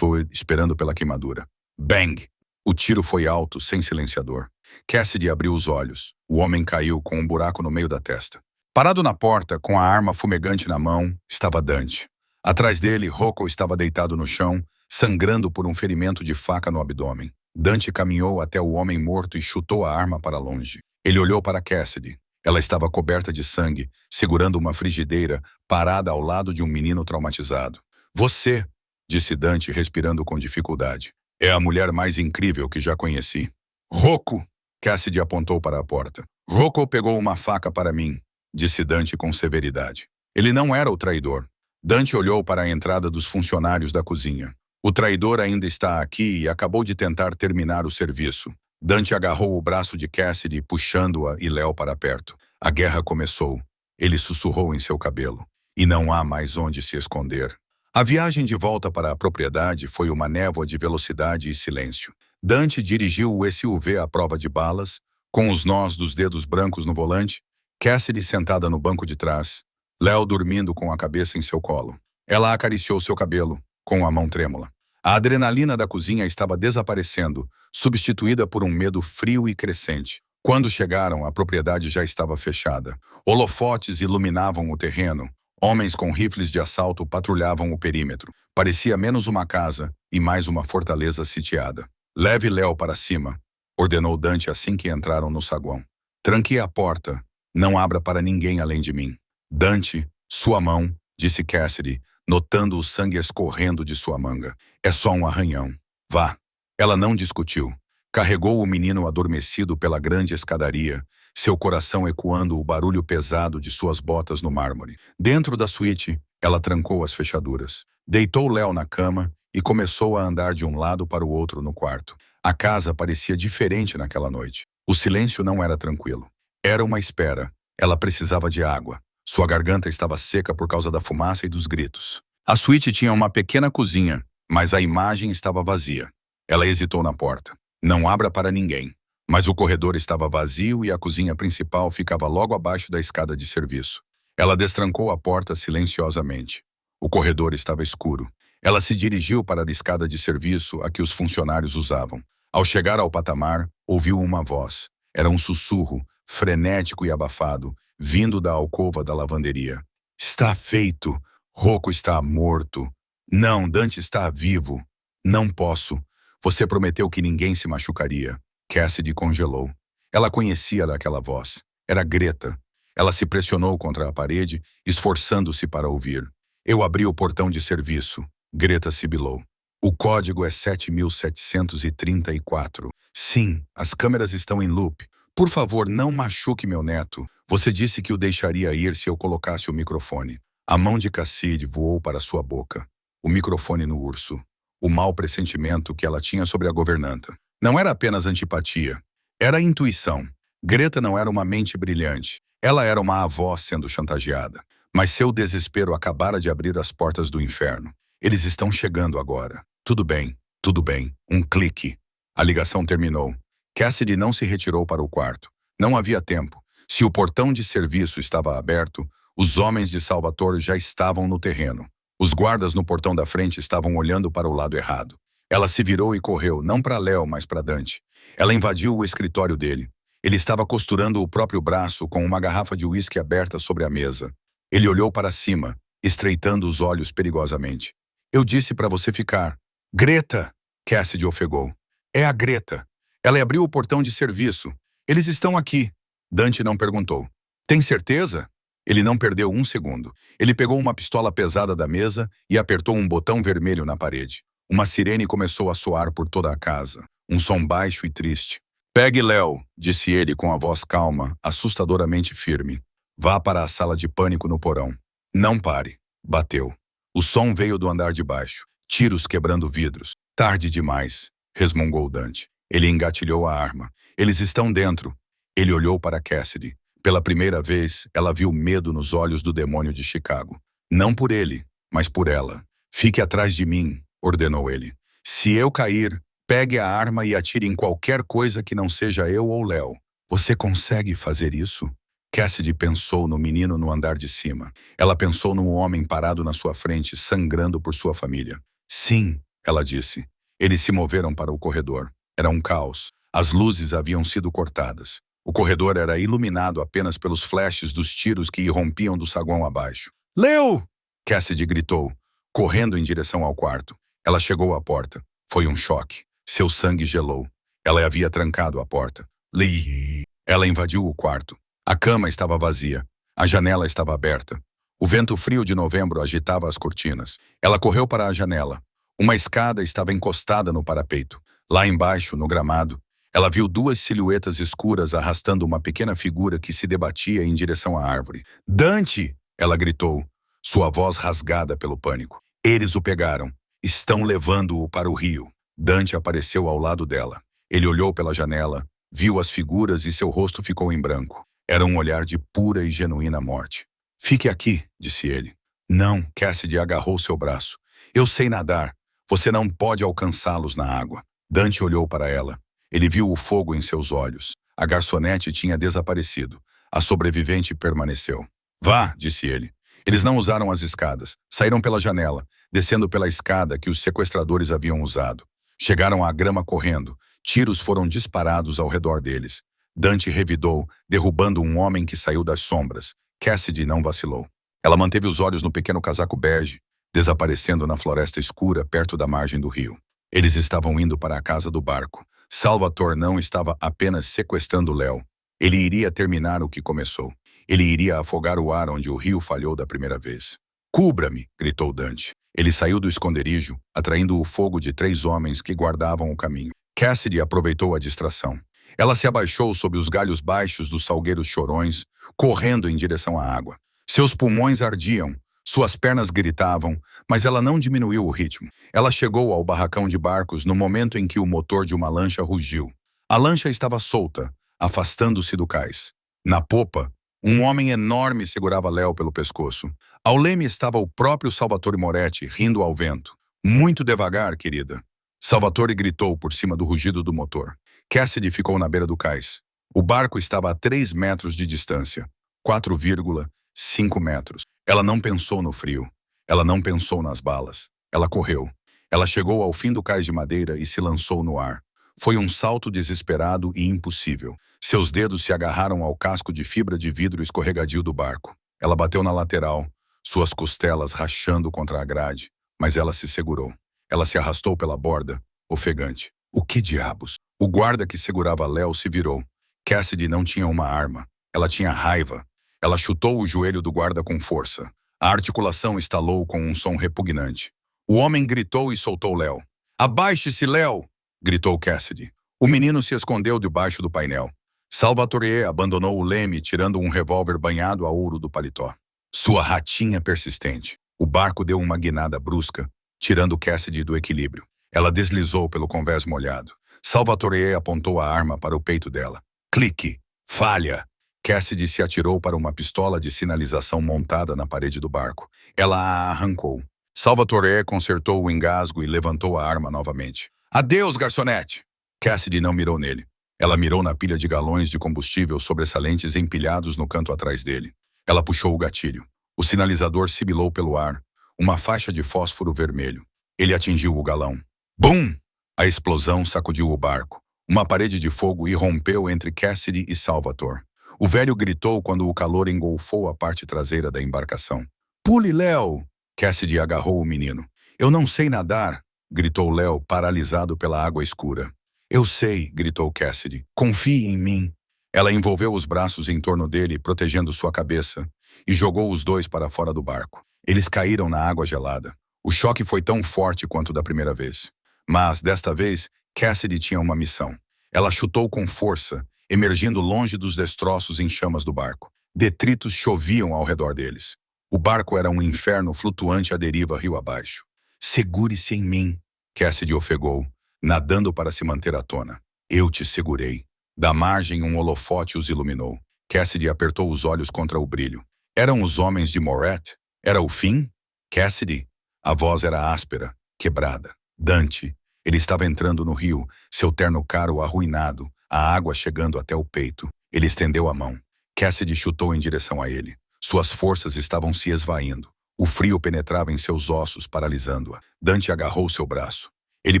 A: esperando pela queimadura. Bang! O tiro foi alto, sem silenciador. Cassidy abriu os olhos. O homem caiu com um buraco no meio da testa. Parado na porta, com a arma fumegante na mão, estava Dante. Atrás dele, Rocco estava deitado no chão, sangrando por um ferimento de faca no abdômen. Dante caminhou até o homem morto e chutou a arma para longe. Ele olhou para Cassidy. Ela estava coberta de sangue, segurando uma frigideira, parada ao lado de um menino traumatizado. Você, disse Dante, respirando com dificuldade. É a mulher mais incrível que já conheci. Rocco! Cassidy apontou para a porta. Rocco pegou uma faca para mim, disse Dante com severidade. Ele não era o traidor. Dante olhou para a entrada dos funcionários da cozinha. O traidor ainda está aqui e acabou de tentar terminar o serviço. Dante agarrou o braço de Cassidy, puxando-a e Léo para perto. A guerra começou. Ele sussurrou em seu cabelo. E não há mais onde se esconder. A viagem de volta para a propriedade foi uma névoa de velocidade e silêncio. Dante dirigiu o SUV à prova de balas, com os nós dos dedos brancos no volante, Cassidy sentada no banco de trás, Léo dormindo com a cabeça em seu colo. Ela acariciou seu cabelo, com a mão trêmula. A adrenalina da cozinha estava desaparecendo, substituída por um medo frio e crescente. Quando chegaram, a propriedade já estava fechada. Holofotes iluminavam o terreno. Homens com rifles de assalto patrulhavam o perímetro. Parecia menos uma casa e mais uma fortaleza sitiada. Leve Léo para cima, ordenou Dante assim que entraram no saguão. Tranque a porta. Não abra para ninguém além de mim. Dante, sua mão, disse Cassidy, notando o sangue escorrendo de sua manga. É só um arranhão. Vá. Ela não discutiu. Carregou o menino adormecido pela grande escadaria, seu coração ecoando o barulho pesado de suas botas no mármore. Dentro da suíte, ela trancou as fechaduras. Deitou Léo na cama e começou a andar de um lado para o outro no quarto. A casa parecia diferente naquela noite. O silêncio não era tranquilo. Era uma espera. Ela precisava de água. Sua garganta estava seca por causa da fumaça e dos gritos. A suíte tinha uma pequena cozinha, mas a imagem estava vazia. Ela hesitou na porta. Não abra para ninguém. Mas o corredor estava vazio e a cozinha principal ficava logo abaixo da escada de serviço. Ela destrancou a porta silenciosamente. O corredor estava escuro. Ela se dirigiu para a escada de serviço a que os funcionários usavam. Ao chegar ao patamar, ouviu uma voz. Era um sussurro, frenético e abafado, vindo da alcova da lavanderia. Está feito. Rocco está morto. Não, Dante está vivo. Não posso. Você prometeu que ninguém se machucaria. Cassidy congelou. Ela conhecia aquela voz. Era Greta. Ela se pressionou contra a parede, esforçando-se para ouvir. Eu abri o portão de serviço. Greta sibilou. O código é 7734. Sim, as câmeras estão em loop. Por favor, não machuque meu neto. Você disse que o deixaria ir se eu colocasse o microfone. A mão de Cassidy voou para sua boca. O microfone no urso. O mau pressentimento que ela tinha sobre a governanta. Não era apenas antipatia. Era intuição. Greta não era uma mente brilhante. Ela era uma avó sendo chantageada. Mas seu desespero acabara de abrir as portas do inferno. Eles estão chegando agora. Tudo bem, tudo bem. Um clique. A ligação terminou. Cassidy não se retirou para o quarto. Não havia tempo. Se o portão de serviço estava aberto, os homens de Salvatore já estavam no terreno. Os guardas no portão da frente estavam olhando para o lado errado. Ela se virou e correu, não para Léo, mas para Dante. Ela invadiu o escritório dele. Ele estava costurando o próprio braço com uma garrafa de uísque aberta sobre a mesa. Ele olhou para cima, estreitando os olhos perigosamente. Eu disse para você ficar. Greta! Cassidy ofegou. É a Greta. Ela abriu o portão de serviço. Eles estão aqui. Dante não perguntou. Tem certeza? Ele não perdeu um segundo. Ele pegou uma pistola pesada da mesa e apertou um botão vermelho na parede. Uma sirene começou a soar por toda a casa. Um som baixo e triste. Pegue Léo, disse ele com a voz calma, assustadoramente firme. Vá para a sala de pânico no porão. Não pare. Bateu. O som veio do andar de baixo. Tiros quebrando vidros. Tarde demais, resmungou Dante. Ele engatilhou a arma. Eles estão dentro. Ele olhou para Cassidy. Pela primeira vez, ela viu medo nos olhos do demônio de Chicago. Não por ele, mas por ela. Fique atrás de mim, ordenou ele. Se eu cair, pegue a arma e atire em qualquer coisa que não seja eu ou Léo. Você consegue fazer isso? Cassidy pensou no menino no andar de cima. Ela pensou no homem parado na sua frente, sangrando por sua família. Sim, ela disse. Eles se moveram para o corredor. Era um caos. As luzes haviam sido cortadas. O corredor era iluminado apenas pelos flashes dos tiros que irrompiam do saguão abaixo. Leo! Cassidy gritou, correndo em direção ao quarto. Ela chegou à porta. Foi um choque. Seu sangue gelou. Ela havia trancado a porta. Lee! Ela invadiu o quarto. A cama estava vazia. A janela estava aberta. O vento frio de novembro agitava as cortinas. Ela correu para a janela. Uma escada estava encostada no parapeito. Lá embaixo, no gramado, ela viu duas silhuetas escuras arrastando uma pequena figura que se debatia em direção à árvore. Dante! Ela gritou, sua voz rasgada pelo pânico. Eles o pegaram. Estão levando-o para o rio. Dante apareceu ao lado dela. Ele olhou pela janela, viu as figuras e seu rosto ficou em branco. Era um olhar de pura e genuína morte. Fique aqui, disse ele. Não, Cassidy agarrou seu braço. Eu sei nadar. Você não pode alcançá-los na água. Dante olhou para ela. Ele viu o fogo em seus olhos. A garçonete tinha desaparecido. A sobrevivente permaneceu. Vá, disse ele. Eles não usaram as escadas. Saíram pela janela, descendo pela escada que os sequestradores haviam usado. Chegaram à grama correndo. Tiros foram disparados ao redor deles. Dante revidou, derrubando um homem que saiu das sombras. Cassidy não vacilou. Ela manteve os olhos no pequeno casaco bege, desaparecendo na floresta escura perto da margem do rio. Eles estavam indo para a casa do barco. Salvatore não estava apenas sequestrando Léo. Ele iria terminar o que começou. Ele iria afogar o ar onde o rio falhou da primeira vez. Cubra-me, gritou Dante. Ele saiu do esconderijo, atraindo o fogo de 3 homens que guardavam o caminho. Cassidy aproveitou a distração. Ela se abaixou sob os galhos baixos dos salgueiros chorões, correndo em direção à água. Seus pulmões ardiam, suas pernas gritavam, mas ela não diminuiu o ritmo. Ela chegou ao barracão de barcos no momento em que o motor de uma lancha rugiu. A lancha estava solta, afastando-se do cais. Na popa, um homem enorme segurava Léo pelo pescoço. Ao leme estava o próprio Salvatore Moretti, rindo ao vento. Muito devagar, querida. Salvatore gritou por cima do rugido do motor. Cassidy ficou na beira do cais. O barco estava a 3 metros de distância. 4,5 metros. Ela não pensou no frio. Ela não pensou nas balas. Ela correu. Ela chegou ao fim do cais de madeira e se lançou no ar. Foi um salto desesperado e impossível. Seus dedos se agarraram ao casco de fibra de vidro escorregadio do barco. Ela bateu na lateral, suas costelas rachando contra a grade, mas ela se segurou. Ela se arrastou pela borda, ofegante. O que diabos? O guarda que segurava Léo se virou. Cassidy não tinha uma arma. Ela tinha raiva. Ela chutou o joelho do guarda com força. A articulação estalou com um som repugnante. O homem gritou e soltou Léo. Abaixe-se, Léo! Gritou Cassidy. O menino se escondeu debaixo do painel. Salvatore abandonou o leme, tirando um revólver banhado a ouro do paletó. Sua ratinha persistente. O barco deu uma guinada brusca, tirando Cassidy do equilíbrio. Ela deslizou pelo convés molhado. Salvatore apontou a arma para o peito dela. Clique! Falha! Cassidy se atirou para uma pistola de sinalização montada na parede do barco. Ela a arrancou. Salvatore consertou o engasgo e levantou a arma novamente. Adeus, garçonete! Cassidy não mirou nele. Ela mirou na pilha de galões de combustível sobressalentes empilhados no canto atrás dele. Ela puxou o gatilho. O sinalizador sibilou pelo ar. Uma faixa de fósforo vermelho. Ele atingiu o galão. Bum! A explosão sacudiu o barco. Uma parede de fogo irrompeu entre Cassidy e Salvatore. O velho gritou quando o calor engolfou a parte traseira da embarcação. Pule, Léo! Cassidy agarrou o menino. Eu não sei nadar, gritou Léo, paralisado pela água escura. Eu sei, gritou Cassidy. Confie em mim. Ela envolveu os braços em torno dele, protegendo sua cabeça, e jogou os dois para fora do barco. Eles caíram na água gelada. O choque foi tão forte quanto da primeira vez. Mas, desta vez, Cassidy tinha uma missão. Ela chutou com força, emergindo longe dos destroços em chamas do barco. Detritos choviam ao redor deles. O barco era um inferno flutuante à deriva rio abaixo. Segure-se em mim, Cassidy ofegou, nadando para se manter à tona. Eu te segurei. Da margem um holofote os iluminou. Cassidy apertou os olhos contra o brilho. Eram os homens de Moret? Era o fim? Cassidy? A voz era áspera, quebrada. Dante. Ele estava entrando no rio, seu terno caro arruinado, a água chegando até o peito. Ele estendeu a mão. Cassidy chutou em direção a ele. Suas forças estavam se esvaindo. O frio penetrava em seus ossos, paralisando-a. Dante agarrou seu braço. Ele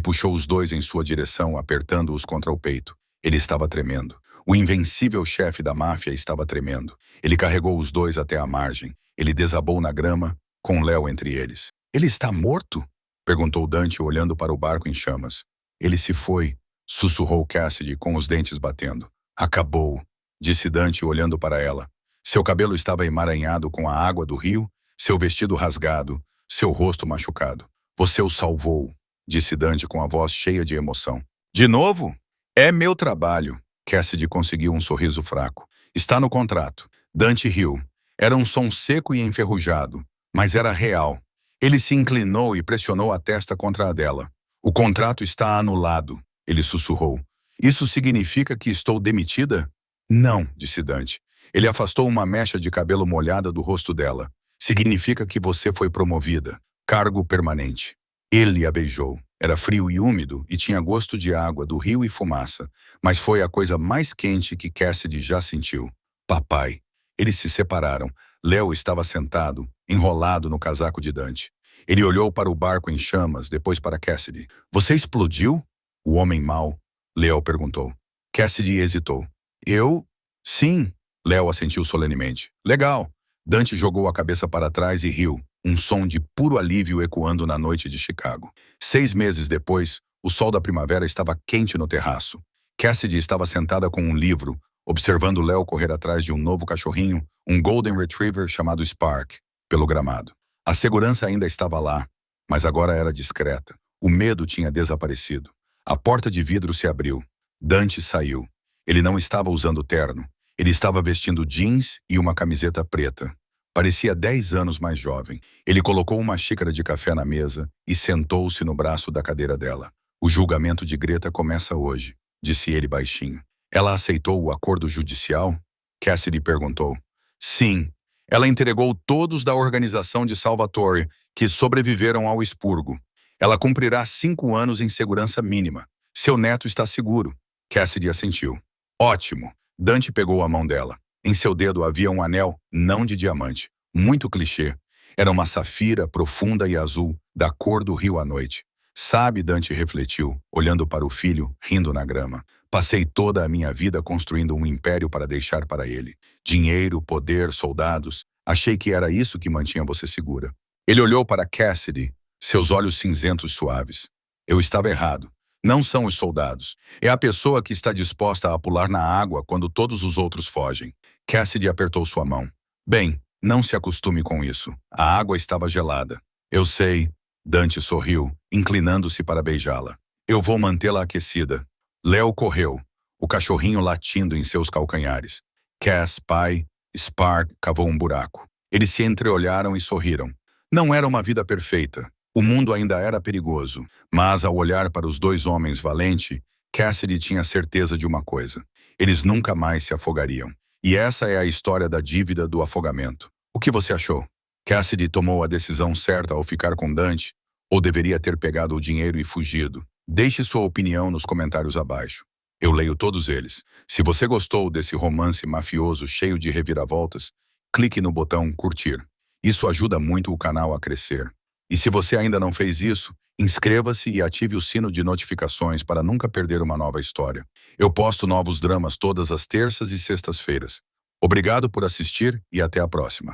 A: puxou os dois em sua direção, apertando-os contra o peito. Ele estava tremendo. O invencível chefe da máfia estava tremendo. Ele carregou os dois até a margem. Ele desabou na grama, com Léo entre eles. Ele está morto? Perguntou Dante, olhando para o barco em chamas. Ele se foi, sussurrou Cassidy, com os dentes batendo. Acabou, disse Dante, olhando para ela. Seu cabelo estava emaranhado com a água do rio, seu vestido rasgado, seu rosto machucado. Você o salvou, disse Dante com a voz cheia de emoção. De novo? É meu trabalho. Cassidy conseguiu um sorriso fraco. Está no contrato. Dante riu. Era um som seco e enferrujado, mas era real. Ele se inclinou e pressionou a testa contra a dela. O contrato está anulado, ele sussurrou. Isso significa que estou demitida? Não, disse Dante. Ele afastou uma mecha de cabelo molhada do rosto dela. Significa que você foi promovida. Cargo permanente. Ele a beijou. Era frio e úmido e tinha gosto de água, do rio e fumaça, mas foi a coisa mais quente que Cassidy já sentiu. Papai. Eles se separaram. Léo estava sentado, enrolado no casaco de Dante. Ele olhou para o barco em chamas, depois para Cassidy. Você explodiu? O homem mau? Léo perguntou. Cassidy hesitou. Eu? Sim. Léo assentiu solenemente. Legal. Dante jogou a cabeça para trás e riu, um som de puro alívio ecoando na noite de Chicago. 6 meses depois, o sol da primavera estava quente no terraço. Cassidy estava sentada com um livro, observando Léo correr atrás de um novo cachorrinho, um Golden Retriever chamado Spark, pelo gramado. A segurança ainda estava lá, mas agora era discreta. O medo tinha desaparecido. A porta de vidro se abriu. Dante saiu. Ele não estava usando terno. Ele estava vestindo jeans e uma camiseta preta. Parecia 10 anos mais jovem. Ele colocou uma xícara de café na mesa e sentou-se no braço da cadeira dela. O julgamento de Greta começa hoje, disse ele baixinho. Ela aceitou o acordo judicial? Cassidy perguntou. Sim. Ela entregou todos da organização de Salvatore que sobreviveram ao expurgo. Ela cumprirá 5 anos em segurança mínima. Seu neto está seguro. Cassidy assentiu. Ótimo. Dante pegou a mão dela. Em seu dedo havia um anel, não de diamante. Muito clichê. Era uma safira profunda e azul, da cor do rio à noite. Sabe, Dante refletiu, olhando para o filho, rindo na grama. Passei toda a minha vida construindo um império para deixar para ele. Dinheiro, poder, soldados. Achei que era isso que mantinha você segura. Ele olhou para Cassidy, seus olhos cinzentos suaves. Eu estava errado. Não são os soldados. É a pessoa que está disposta a pular na água quando todos os outros fogem. Cassidy apertou sua mão. Bem, não se acostume com isso. A água estava gelada. Eu sei. Dante sorriu, inclinando-se para beijá-la. Eu vou mantê-la aquecida. Léo correu, o cachorrinho latindo em seus calcanhares. Cass, pai, Spark cavou um buraco. Eles se entreolharam e sorriram. Não era uma vida perfeita. O mundo ainda era perigoso. Mas ao olhar para os dois homens valentes, Cassidy tinha certeza de uma coisa. Eles nunca mais se afogariam. E essa é a história da dívida do afogamento. O que você achou? Cassidy tomou a decisão certa ao ficar com Dante, ou deveria ter pegado o dinheiro e fugido? Deixe sua opinião nos comentários abaixo. Eu leio todos eles. Se você gostou desse romance mafioso cheio de reviravoltas, clique no botão curtir. Isso ajuda muito o canal a crescer. E se você ainda não fez isso, inscreva-se e ative o sino de notificações para nunca perder uma nova história. Eu posto novos dramas todas as terças e sextas-feiras. Obrigado por assistir e até a próxima.